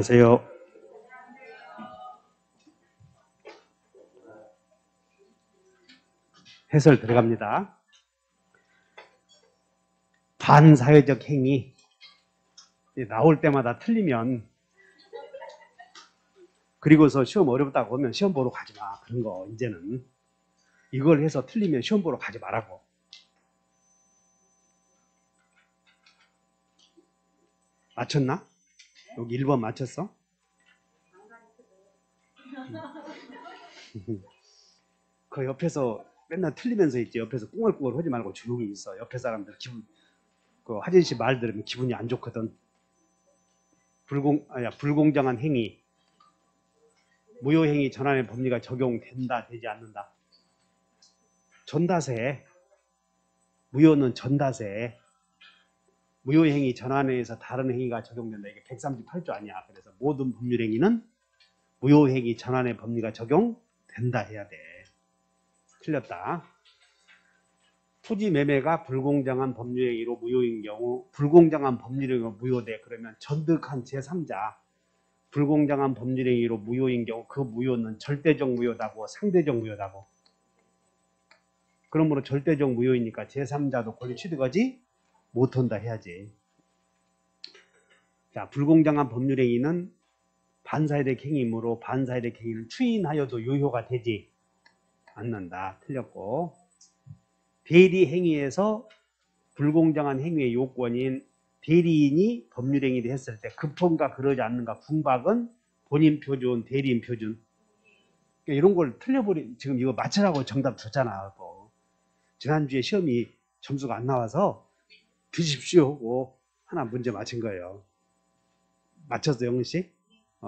안녕하세요. 해설 들어갑니다. 반사회적 행위 나올 때마다 틀리면 그리고서 시험 어렵다고 하면 시험 보러 가지 마. 그런 거 이제는 이걸 해서 틀리면 시험 보러 가지 말라고. 맞췄나? 여기 1번 맞췄어? 그 옆에서 맨날 틀리면서 있지. 옆에서 꿍얼꿍얼 하지 말고 조용히 있어. 옆에 사람들 기분, 그 하진 씨 말 들으면 기분이 안 좋거든. 불공정한 행위, 무효행위 전환의 법리가 적용된다, 되지 않는다. 전다세, 무효는 전다세. 무효행위 전환에 의해서 다른 행위가 적용된다. 이게 138조 아니야. 그래서 모든 법률행위는 무효행위 전환의 법리가 적용된다 해야 돼. 틀렸다. 토지 매매가 불공정한 법률행위로 무효인 경우, 불공정한 법률행위로 무효돼. 그러면 전득한 제3자, 불공정한 법률행위로 무효인 경우 그 무효는 절대적 무효다고 상대적 무효다고. 그러므로 절대적 무효이니까 제3자도 권리 취득하지 못한다 해야지. 자, 불공정한 법률행위는 반사회적 행위이므로 반사회적 행위는 추인하여도 유효가 되지 않는다. 틀렸고, 대리 행위에서 불공정한 행위의 요건인 대리인이 법률행위를 했을 때 급헌가 그러지 않는가. 궁박은 본인 표준, 대리인 표준. 그러니까 이런 걸 틀려버리. 지금 이거 맞추라고 정답 줬잖아. 또. 지난주에 시험이 점수가 안 나와서 드십시오 하고 하나 문제 맞힌 거예요. 맞췄어, 영은 씨?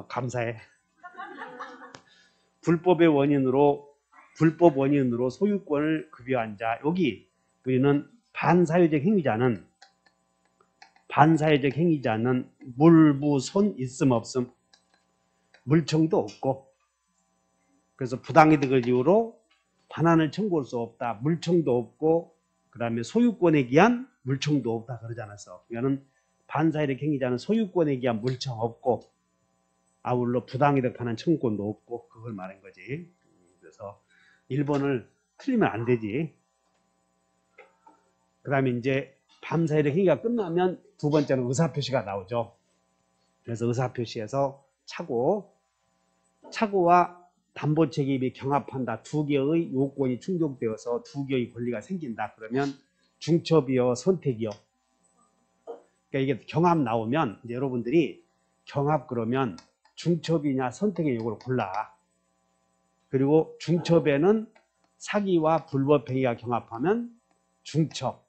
감사해. 불법 원인으로 소유권을 급여한 자. 여기 우리는 반사회적 행위자는 물무손 있음 없음, 물청도 없고, 그래서 부당이득을 이유로 반환을 청구할 수 없다. 물청도 없고, 그 다음에 소유권에 기한 물청도 없다 그러지 않았어. 그러니까 반사회적 행위자는 소유권에 기한 물청 없고, 아울러 부당이득 반환 청구권도 없고, 그걸 말한 거지. 그래서 1번을 틀리면 안 되지. 그 다음에 이제 반사회적 행위가 끝나면 두 번째는 의사표시가 나오죠. 그래서 의사표시에서 착오와 담보책임이 경합한다. 두 개의 요건이 충족되어서 두 개의 권리가 생긴다. 그러면 중첩이요, 선택이요. 그러니까 이게 경합 나오면 이제 여러분들이 경합 그러면 중첩이냐 선택의 요구를 골라. 그리고 중첩에는 사기와 불법행위가 경합하면 중첩,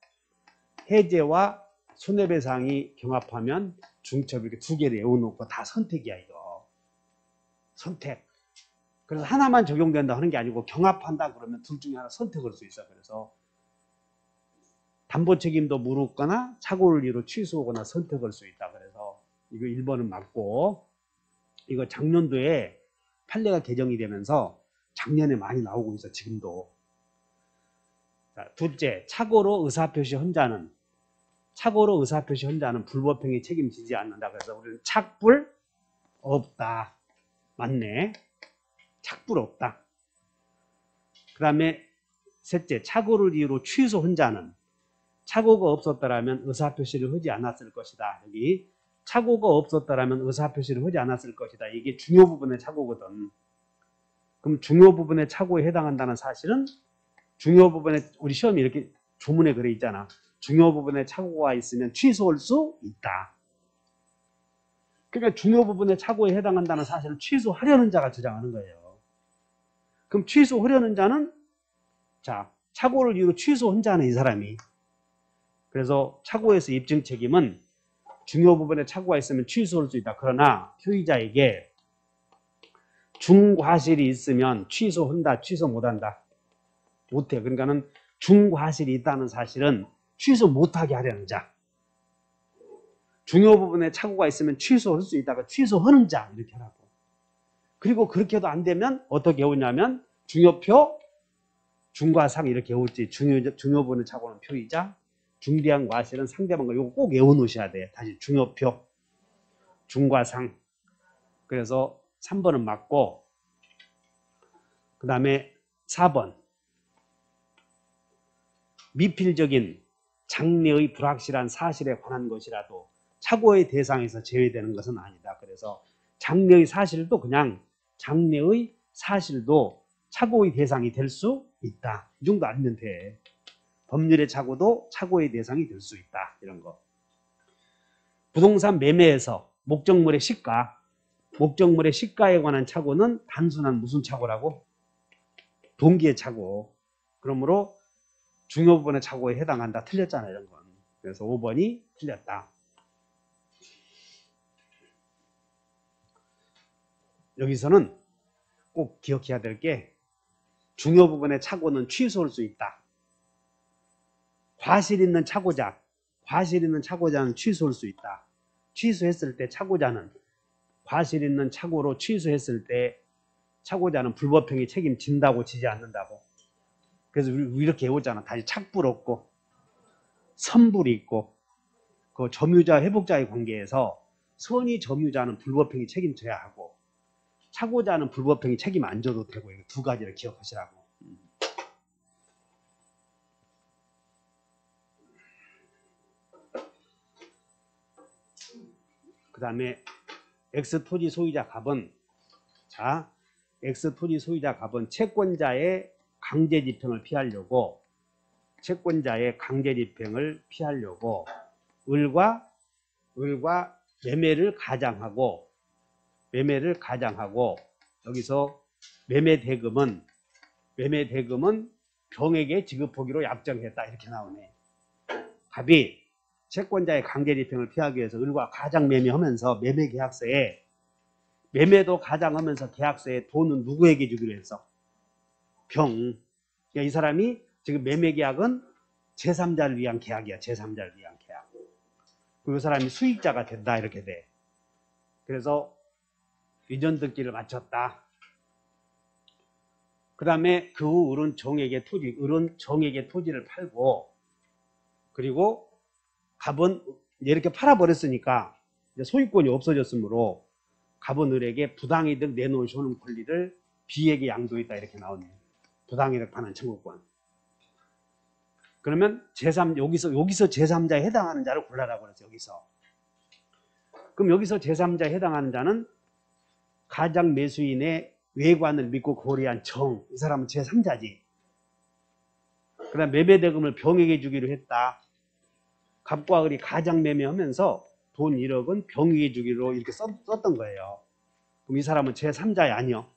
해제와 손해배상이 경합하면 중첩. 이렇게 두 개를 외워놓고 다 선택이야 이거. 선택. 그래서 하나만 적용된다 하는 게 아니고 경합한다 그러면 둘 중에 하나 선택할 수 있어. 그래서 담보 책임도 물었거나 착오를 이유로 취소하거나 선택할 수 있다. 그래서 이거 1번은 맞고, 이거 작년도에 판례가 개정이 되면서 작년에 많이 나오고 있어 지금도. 자, 둘째, 착오로 의사표시 헌자는 불법행위 책임지지 않는다. 그래서 우리는 착불 없다. 맞네. 착불 없다. 그 다음에 셋째, 착오를 이유로 취소 헌자는 착오가 없었다라면 의사표시를 하지 않았을 것이다. 여기 착오가 없었다라면 의사표시를 하지 않았을 것이다. 이게 중요 부분의 착오거든. 그럼 중요 부분의 착오에 해당한다는 사실은 중요 부분에 우리 시험이 이렇게 조문에 그래 있잖아. 중요 부분에 착오가 있으면 취소할 수 있다. 그러니까 중요 부분에 착오에 해당한다는 사실을 취소하려는 자가 주장하는 거예요. 그럼 취소하려는 자는, 자, 착오를 이유로 취소한 자는 이 사람이. 그래서 착오에서 입증 책임은 중요 부분에 착오가 있으면 취소할 수 있다. 그러나 피의자에게 중과실이 있으면 취소한다, 취소 못한다. 못해. 그러니까는 중과실이 있다는 사실은 취소 못하게 하려는 자. 중요 부분에 착오가 있으면 취소할 수 있다가 취소하는 자. 이렇게 하라고. 그리고 그렇게 해도 안 되면 어떻게 해오냐면 중요표, 중과상 이렇게 해오지. 중요 부분에 착오는 표의자, 중대한 과실은 상대방과 이거 꼭 외워놓으셔야 돼. 다시 중요표, 중과상, 그래서 3번은 맞고, 그 다음에 4번. 미필적인 장래의 불확실한 사실에 관한 것이라도 착오의 대상에서 제외되는 것은 아니다. 그래서 장래의 사실도 그냥 장래의 사실도 착오의 대상이 될 수 있다. 이 정도 알면 돼. 법률의 착오도 착오의 대상이 될 수 있다. 이런 거. 부동산 매매에서 목적물의 시가, 목적물의 시가에 관한 착오는 단순한 무슨 착오라고? 동기의 착오. 그러므로 중요 부분의 착오에 해당한다. 틀렸잖아, 이런 건. 그래서 5번이 틀렸다. 여기서는 꼭 기억해야 될 게 중요 부분의 착오는 취소할 수 있다. 과실 있는 착오자는 취소할 수 있다. 취소했을 때 착오자는 과실 있는 착오로 취소했을 때 착오자는 불법행위 책임진다고 지지 않는다고. 그래서 우리 이렇게 외우잖아. 다시 착불 없고 선불이 있고 그 점유자 회복자의 관계에서 선의 점유자는 불법행위 책임져야 하고 착오자는 불법행위 책임 안 져도 되고 이 두 가지를 기억하시라고. 그 다음에 X토지 소유자 갑은 X토지 소유자 갑은 채권자의 강제집행을 피하려고 을과 매매를 가장하고 여기서 매매 대금은 병에게 지급하기로 약정했다. 이렇게 나오네. 갑이 채권자의 강제집행을 피하기 위해서 을과 가장 매매하면서 매매계약서에 매매도 가장하면서 계약서에 돈은 누구에게 주기로 했어? 병. 그러니까 이 사람이 지금 매매계약은 제3자를 위한 계약이야. 제3자를 위한 계약. 그리고 이 사람이 수익자가 된다. 이렇게 돼. 그래서 위전등기를 마쳤다. 그 다음에 그 후 을은 정에게 토지를 팔고 그리고 갑은 이렇게 팔아버렸으니까 이제 소유권이 없어졌으므로 갑은 을에게 부당이득 내놓으시는 권리를 B에게 양도했다. 이렇게 나오네요. 부당이득 반환 청구권. 그러면 여기서 제3자에 해당하는 자를 골라라고 그랬어. 여기서. 그럼 여기서 제3자에 해당하는 자는 가장 매수인의 외관을 믿고 거래한 정. 이 사람은 제3자지. 그 다음 매매대금을 병에게 주기로 했다. 갑과 을이 가장 매매하면서 돈 1억은 병에게 주기로 이렇게 썼던 거예요. 그럼 이 사람은 제3자야 아니요?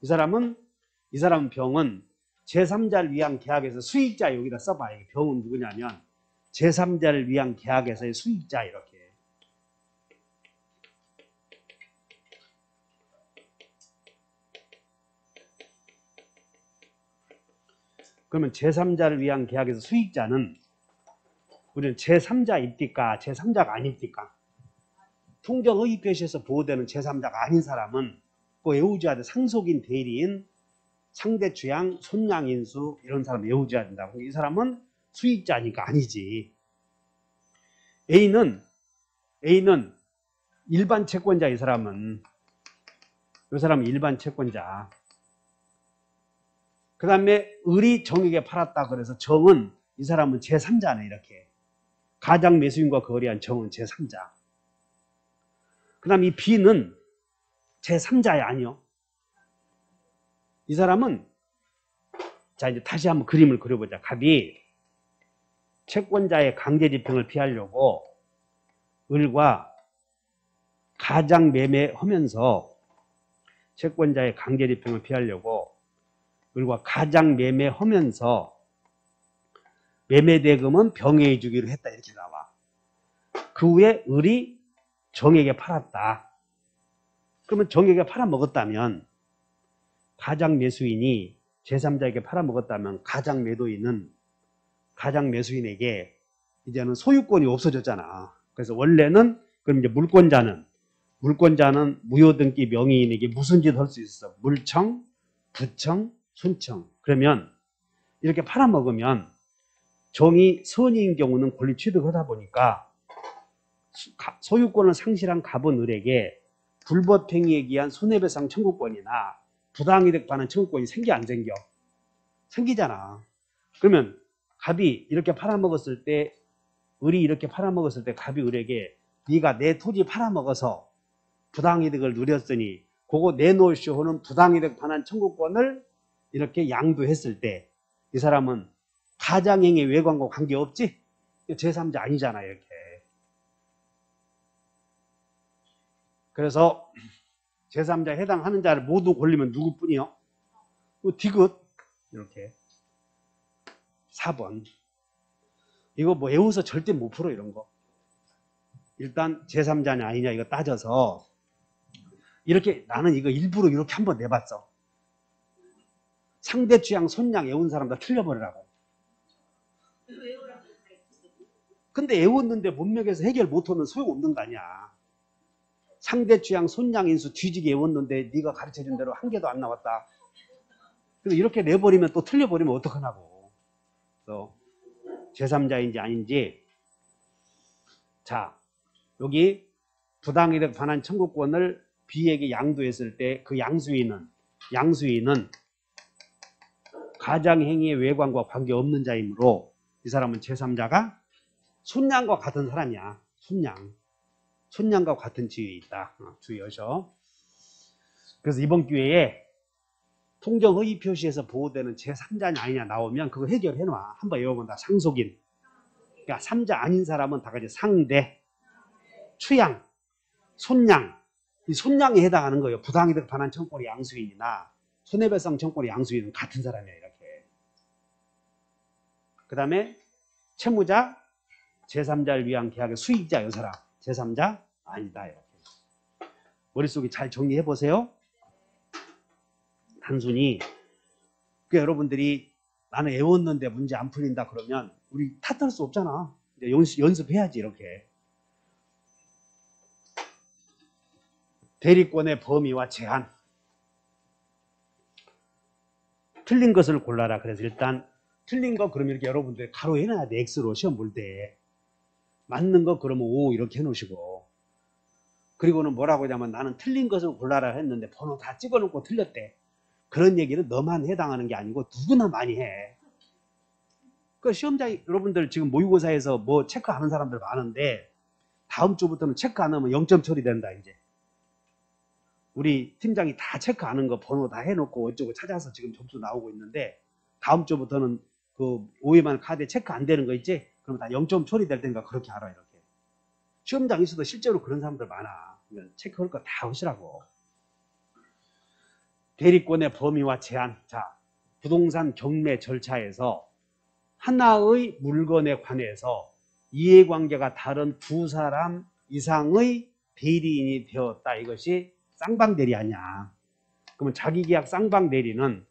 이 사람은 병은 제3자를 위한 계약에서 수익자 여기다 써봐. 병은 누구냐면 제3자를 위한 계약에서의 수익자 이렇게. 그러면 제3자를 위한 계약에서 수익자는 우리는 제3자입니까? 제3자가 아닙니까? 통정의의표시에서 보호되는 제3자가 아닌 사람은 그 외우줘야 돼. 상속인, 대리인, 상대주양, 손양인수 이런 사람 외우줘야 된다고. 이 사람은 수익자니까 아니지. A는 일반 채권자. 이 사람은 일반 채권자. 그 다음에 을이 정에게 팔았다 그래서 정은 이 사람은 제3자네. 이렇게. 가장 매수인과 거래한 정은 제3자. 그 다음 이 B는 제3자야 아니요. 이 사람은 자 이제 다시 한번 그림을 그려보자. 갑이 채권자의 강제집행을 피하려고 을과 가장 매매하면서 채권자의 강제집행을 피하려고 을과 가장 매매하면서 매매대금은 병에게 주기로 했다. 이렇게 나와. 그 후에 을이 정에게 팔았다. 그러면 정에게 팔아먹었다면 가장 매수인이 제3자에게 팔아먹었다면 가장 매수인에게 이제는 소유권이 없어졌잖아. 그래서 원래는 그럼 이제 물권자는 무효등기 명의인에게 무슨 짓 할 수 있어? 물청, 부청, 순청. 그러면 이렇게 팔아먹으면 정이 선의인 경우는 권리 취득하다 보니까 소유권을 상실한 갑은 을에게 불법행위에 기한 손해배상 청구권이나 부당이득 반환 청구권이 생겨 안 생겨? 생기잖아. 그러면 갑이 이렇게 팔아먹었을 때, 을이 이렇게 팔아먹었을 때 갑이 을에게 네가 내 토지 팔아먹어서 부당이득을 누렸으니 그거 내놓으시오 하는 부당이득 반환 청구권을 이렇게 양도했을 때 이 사람은 가장행위 외관과 관계없지? 제3자 아니잖아 이렇게. 그래서 제3자에 해당하는 자를 모두 골리면 누구뿐이요? 디귿 이렇게. 4번. 이거 뭐 외워서 절대 못 풀어 이런 거. 일단 제3자냐 아니냐 이거 따져서 이렇게 나는 이거 일부러 이렇게 한번 내봤어. 상대 취향 손양 외운 사람 다 틀려버리라고. 근데 외웠는데 문맥에서 해결 못하면 소용없는 거 아니야. 상대 취향 손양 인수 뒤지게 외웠는데 네가 가르쳐준 대로 한 개도 안 나왔다. 그래서 이렇게 내버리면 또 틀려버리면 어떡하냐고. 그래서 제3자인지 아닌지. 자, 여기 부당이득 반환 청구권을 B에게 양도했을 때 그 양수인은 가장행위의 외관과 관계없는 자이므로 이 사람은 제3자가 손양과 같은 사람이야. 손양과 같은 지위에 있다. 주의하셔. 그래서 이번 기회에 통정허위 표시에서 보호되는 제3자냐 아니냐 나오면 그거 해결해놔. 한번 외워본다. 상속인. 그러니까 3자 아닌 사람은 다 같이 상대, 추양, 손양. 이 손양에 해당하는 거예요. 부당이득 반환 청구권의 양수인이나 손해배상 청구권의 양수인은 같은 사람이야. 이렇게. 그 다음에 채무자, 제3자를 위한 계약의 수익자 이 사람. 제3자 아니다. 이렇게. 머릿속에 잘 정리해 보세요. 단순히 여러분들이 나는 외웠는데 문제 안 풀린다 그러면 우리 탓할 수 없잖아. 이제 연습해야지 이렇게. 대리권의 범위와 제한. 틀린 것을 골라라. 그래서 일단 틀린 거 그러면 이렇게 여러분들 가로 해놔야 돼. X로 시험 볼 때. 맞는 거 그러면 O 이렇게 해놓으시고. 그리고는 뭐라고 하냐면 나는 틀린 것을 골라라 했는데 번호 다 찍어놓고 틀렸대. 그런 얘기는 너만 해당하는 게 아니고 누구나 많이 해. 그 시험자 여러분들 지금 모의고사에서 뭐 체크하는 사람들 많은데 다음 주부터는 체크 안 하면 0점 처리된다 이제. 우리 팀장이 다 체크하는 거 번호 다 해놓고 어쩌고 찾아서 지금 점수 나오고 있는데 다음 주부터는 그 OE만 카드에 체크 안 되는 거 있지? 그럼 다 0점 처리될 테니까 그렇게 알아 이렇게. 시험장 있어도 실제로 그런 사람들 많아. 체크할 거 다 하시라고. 대리권의 범위와 제한. 자, 부동산 경매 절차에서 하나의 물건에 관해서 이해관계가 다른 두 사람 이상의 대리인이 되었다. 이것이 쌍방대리 아니야. 그러면 자기계약 쌍방대리는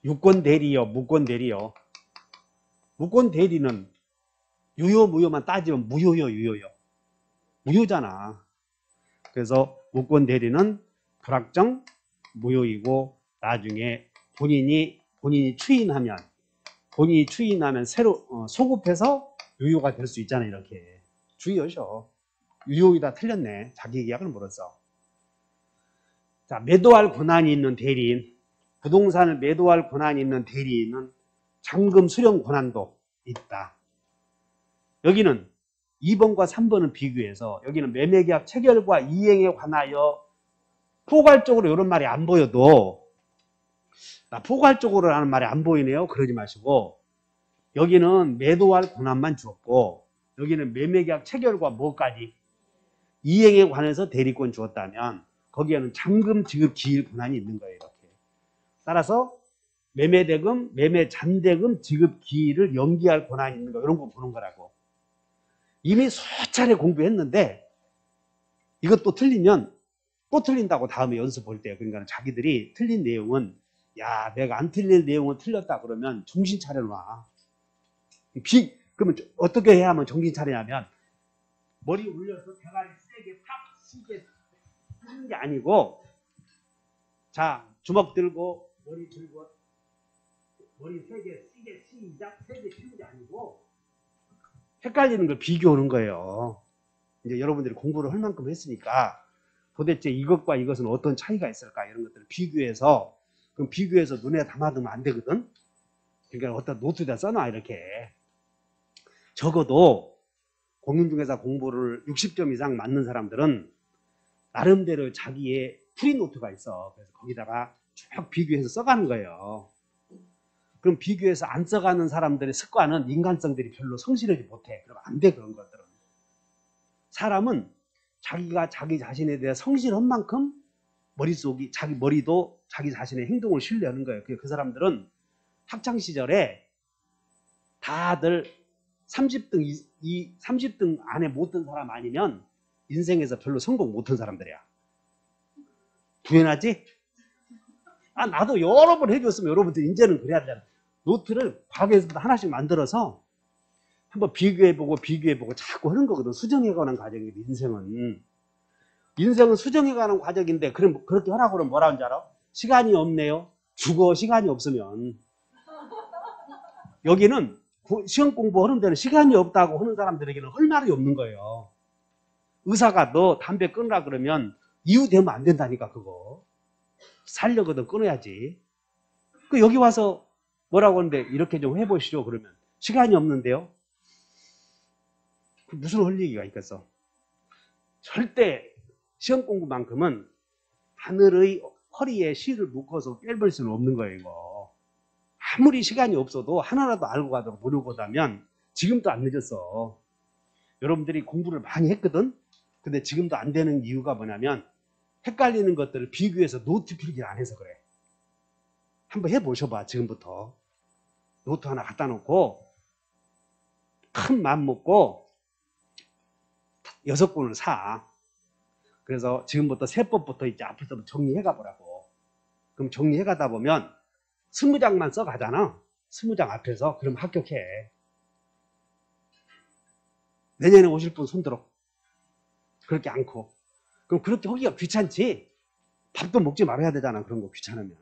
유권대리요, 무권대리요. 무권대리는 유효, 무효만 따지면 무효요, 유효요. 무효잖아. 그래서 무권대리는 불확정 무효이고 나중에 본인이 추인하면 새로 소급해서 유효가 될 수 있잖아요. 이렇게 주의하셔. 유효이다 틀렸네. 자기 계약을 물었어. 자, 매도할 권한이 있는 대리인, 부동산을 매도할 권한이 있는 대리인은 잔금 수령 권한도 있다. 여기는 2번과 3번은 비교해서 여기는 매매계약 체결과 이행에 관하여 포괄적으로 이런 말이 안 보여도 포괄적으로 하는 말이 안 보이네요. 그러지 마시고 여기는 매도할 권한만 주었고 여기는 매매계약 체결과 뭐까지 이행에 관해서 대리권 주었다면 거기에는 잔금 지급 기일 권한이 있는 거예요. 이렇게. 따라서 매매대금, 매매잔대금 지급 기일을 연기할 권한이 있는 거 이런 거 보는 거라고. 이미 수차례 공부했는데 이것도 틀리면 또 틀린다고 다음에 연습 볼 때요. 그러니까 자기들이 틀린 내용은 야 내가 안 틀릴 내용은 틀렸다 그러면 정신 차려놔. 그러면 어떻게 해야 하면 정신 차리냐면 머리 올려서 대가리 세게 팍 쓰게 하는 게 아니고 자 주먹 들고 머리 세게 시작 세게 치는 게 아니고 헷갈리는 걸 비교하는 거예요. 이제 여러분들이 공부를 할 만큼 했으니까 도대체 이것과 이것은 어떤 차이가 있을까 이런 것들을 비교해서, 그럼 비교해서 눈에 담아두면 안 되거든. 그러니까 어떤 노트에다 써놔. 이렇게 적어도 공인중개사 공부를 60점 이상 맞는 사람들은 나름대로 자기의 프리노트가 있어. 그래서 거기다가 쭉 비교해서 써가는 거예요. 그럼 비교해서 안 써가는 사람들의 습관은 인간성들이 별로 성실하지 못해. 그럼 안 돼. 그런 것들은 사람은 자기가 자기 자신에 대해 성실한 만큼 머릿속이, 자기 머리도 자기 자신의 행동을 신뢰하는 거예요. 그 사람들은 학창 시절에 다들 30등 30등 안에 못 든 사람 아니면 인생에서 별로 성공 못한 사람들이야. 부연하지? 아, 나도 여러 번 해줬으면 여러분들 이제는 그래야 되잖아. 노트를 과거에서부터 하나씩 만들어서 한번 비교해보고 자꾸 하는 거거든. 수정해가는 과정이지. 인생은 수정해가는 과정인데, 그럼 그렇게 하라고 그러면 뭐라는 줄 알아? 시간이 없네요. 죽어. 시간이 없으면. 여기는 시험 공부하는 데는 시간이 없다고 하는 사람들에게는 할 말이 없는 거예요. 의사가 너 담배 끊으라 그러면 이유 되면 안 된다니까. 그거 살려거든 끊어야지. 그 여기 와서 뭐라고 하는데 이렇게 좀 해보시죠 그러면 시간이 없는데요. 무슨 할 얘기가 있겠어. 절대 시험 공부만큼은 하늘의 허리에 실을 묶어서 빼볼 수는 없는 거예요. 이거 아무리 시간이 없어도 하나라도 알고 가도록 노력하다면 지금도 안 늦었어. 여러분들이 공부를 많이 했거든. 근데 지금도 안 되는 이유가 뭐냐면 헷갈리는 것들을 비교해서 노트 필기를 안 해서 그래. 한번 해보셔봐. 지금부터 노트 하나 갖다 놓고 큰 마음 먹고 6권을 사. 그래서 지금부터 세법부터 이제 앞에서부터 정리해가 보라고. 그럼 정리해가다 보면 20장만 써가잖아. 20장 앞에서. 그럼 합격해. 내년에 오실 분 손들어. 그렇게 않고. 그럼 그렇게 하기가 귀찮지. 밥도 먹지 말아야 되잖아. 그런 거 귀찮으면.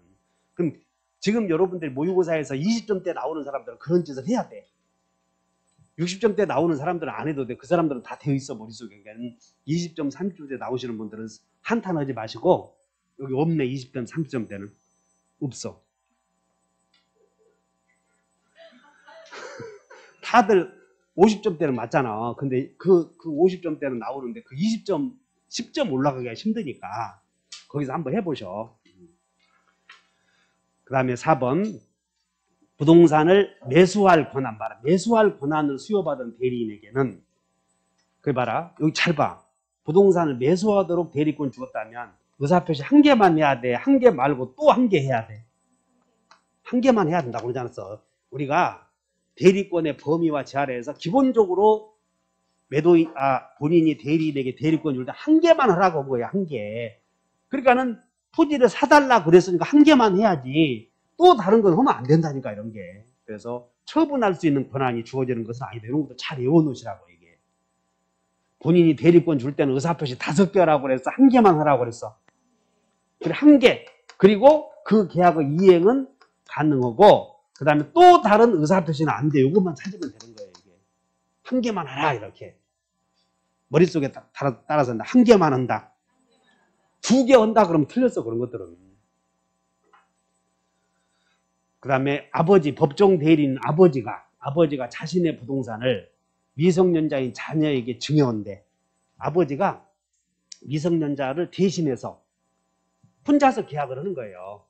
그럼 지금 여러분들 모의고사에서 20점대 나오는 사람들은 그런 짓을 해야 돼. 60점대 나오는 사람들은 안 해도 돼. 그 사람들은 다 되어 있어 머릿속에. 그러니까 20점, 30점대 나오시는 분들은 한탄하지 마시고 여기 없네. 20점, 30점대는 없어. 다들 50점대는 맞잖아. 근데 그 50점대는 나오는데 그 20점, 10점 올라가기가 힘드니까 거기서 한번 해보셔. 그 다음에 4번 부동산을 매수할 권한. 봐라. 매수할 권한을 수여받은 대리인에게는 그 봐라. 여기 잘 봐. 부동산을 매수하도록 대리권 주었다면 의사표시 한 개만 해야 돼. 한 개 말고 또 한 개 해야 돼. 한 개만 해야 된다고 그러지 않았어. 우리가 대리권의 범위와 제한에서 기본적으로 매도인, 본인이 대리인에게 대리권 줄 때 한 개만 하라고 한 거야. 한 개. 그러니까는 토지를 사달라 그랬으니까 한 개만 해야지. 또 다른 건 하면 안 된다니까. 이런 게. 그래서 처분할 수 있는 권한이 주어지는 것은 아니다. 이런 것도 잘 외워놓으시라고. 이게 본인이 대리권 줄 때는 의사표시 5개 하라고 그랬어. 한 개만 하라고 그랬어. 그래 한 개. 그리고 그 계약의 이행은 가능하고 그 다음에 또 다른 의사표시는 안 돼. 이것만 찾으면 되는 거예요. 이게 한 개만 하라. 이렇게 머릿속에 따라서 한 개만 한다. 2개 한다 그러면 틀렸어. 그런 것들은. 그 다음에 아버지, 법정 대리인 아버지가 자신의 부동산을 미성년자인 자녀에게 증여한대. 아버지가 미성년자를 대신해서 혼자서 계약을 하는 거예요.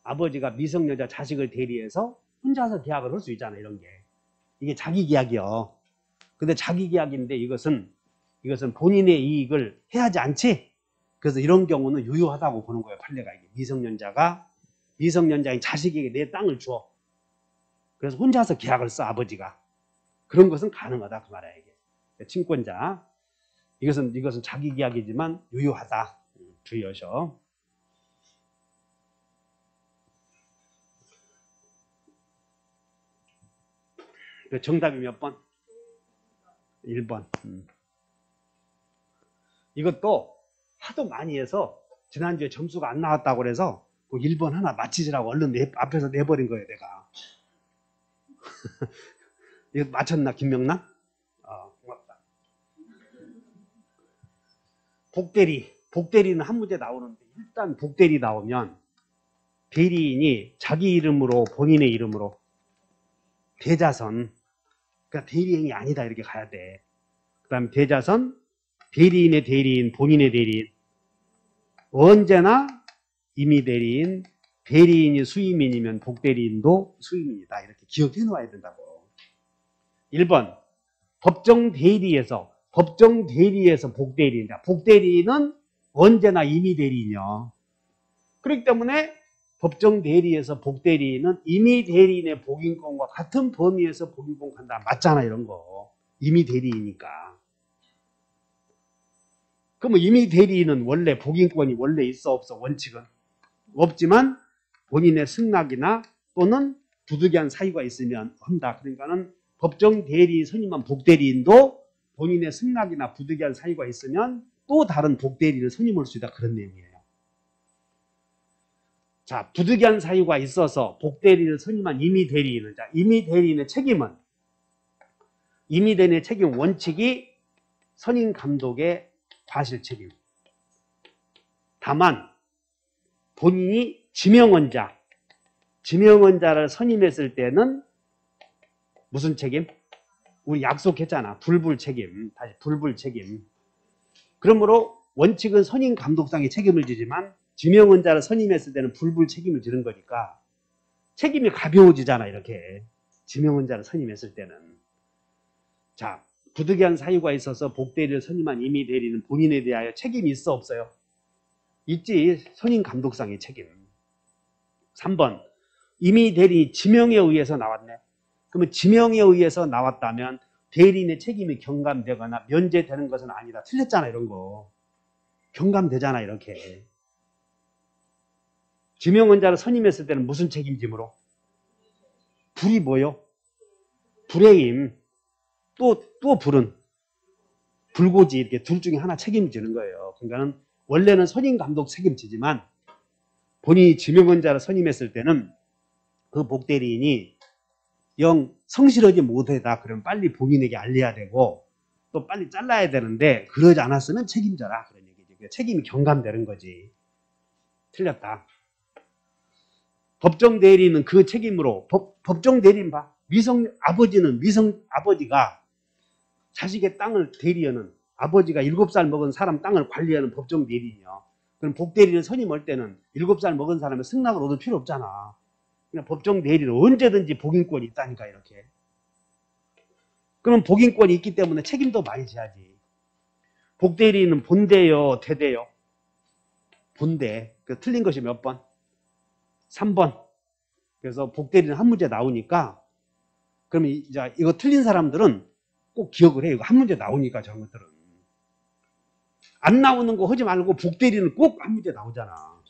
아버지가 미성년자 자식을 대리해서 혼자서 계약을 할 수 있잖아. 이런 게. 이게 자기 계약이요. 근데 자기 계약인데 이것은 본인의 이익을 해하지 않지? 그래서 이런 경우는 유효하다고 보는 거예요. 판례가. 이게 미성년자인 자식에게 내 땅을 줘. 그래서 혼자서 계약을 써. 아버지가. 그런 것은 가능하다. 그 말이야. 이게. 친권자. 이것은 자기 계약이지만 유효하다. 주의하셔. 정답이 몇 번? 1번. 이것도 하도 많이 해서 지난주에 점수가 안 나왔다고 그래서 그 1번 하나 맞히시라고 얼른 앞에서 내버린 거예요. 내가. 이거 맞췄나 김명남? 복대리는 한 문제 나오는데 일단 복대리 나오면 대리인이 자기 이름으로 본인의 이름으로 대자선, 그러니까 대리인이 아니다 이렇게 가야 돼. 그 다음 대자선, 대리인의 대리인, 본인의 대리인. 언제나 임의 대리인, 대리인이 수임인이면 복대리인도 수임인이다. 이렇게 기억해 놓아야 된다고. 1번 법정 대리에서 복대리인이다. 복대리인은 언제나 임의 대리인이요. 그렇기 때문에 법정 대리에서 복대리인은 임의 대리인의 복인권과 같은 범위에서 복인권 한다. 맞잖아 이런 거. 임의 대리이니까. 그럼 임의 대리인은 원래 복인권이 원래 있어 없어? 원칙은 없지만 본인의 승낙이나 또는 부득이한 사유가 있으면 한다. 그러니까는 법정 대리인 선임한 복대리인도 본인의 승낙이나 부득이한 사유가 있으면 또 다른 복대리인을 선임할 수 있다. 그런 내용이에요. 자, 부득이한 사유가 있어서 복대리인을 선임한 임의 대리인은, 자, 임의 대리인의 책임은, 임의 대리인의 책임 원칙이 선임 감독의 과실 책임. 다만 본인이 지명원자를 선임했을 때는 무슨 책임? 우리 약속했잖아. 불불 책임. 다시 불불 책임. 그러므로 원칙은 선임 감독상의 책임을 지지만 지명원자를 선임했을 때는 불불 책임을 지는 거니까 책임이 가벼워지잖아. 이렇게 지명원자를 선임했을 때는. 자, 부득이한 사유가 있어서 복대리를 선임한 임의 대리는 본인에 대하여 책임이 있어 없어요? 있지. 선임 감독상의 책임. 3번 임의 대리인이 지명에 의해서 나왔네. 그러면 지명에 의해서 나왔다면 대리인의 책임이 경감되거나 면제되는 것은 아니다. 틀렸잖아 이런 거. 경감되잖아 이렇게. 지명원자를 선임했을 때는 무슨 책임짐으로? 불이 뭐요? 불해임. 또 불은? 불고지. 이렇게 둘 중에 하나 책임지는 거예요. 그러니까는 원래는 선임 감독 책임지지만 본인이 지명원자를 선임했을 때는 그 복대리인이 영 성실하지 못하다 그러면 빨리 본인에게 알려야 되고 또 빨리 잘라야 되는데 그러지 않았으면 책임져라 그런 얘기죠. 책임이 경감되는 거지. 틀렸다. 법정 대리인은 그 책임으로 법정 대리인 봐. 아버지가 자식의 땅을 대리하는 아버지가 7살 먹은 사람 땅을 관리하는 법정 대리인이요. 그럼 복대리인을 선임할 때는 7살 먹은 사람의 승낙을 얻을 필요 없잖아. 그냥 법정 대리는 언제든지 복인권이 있다니까 이렇게. 그러면 복인권이 있기 때문에 책임도 많이 져야지. 복대리인은 본대요, 대대요? 본대. 그 틀린 것이 몇 번? 3번. 그래서 복대리는 한 문제 나오니까 그러면 이제 이거 틀린 사람들은 꼭 기억을 해. 이거 한 문제 나오니까 저런 것들은. 안 나오는 거 하지 말고 복대리는 꼭 한 문제 나오잖아.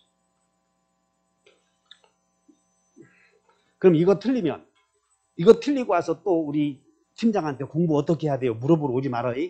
그럼 이거 틀리면 이거 틀리고 와서 또 우리 팀장한테 공부 어떻게 해야 돼요? 물어보러 오지 말아요.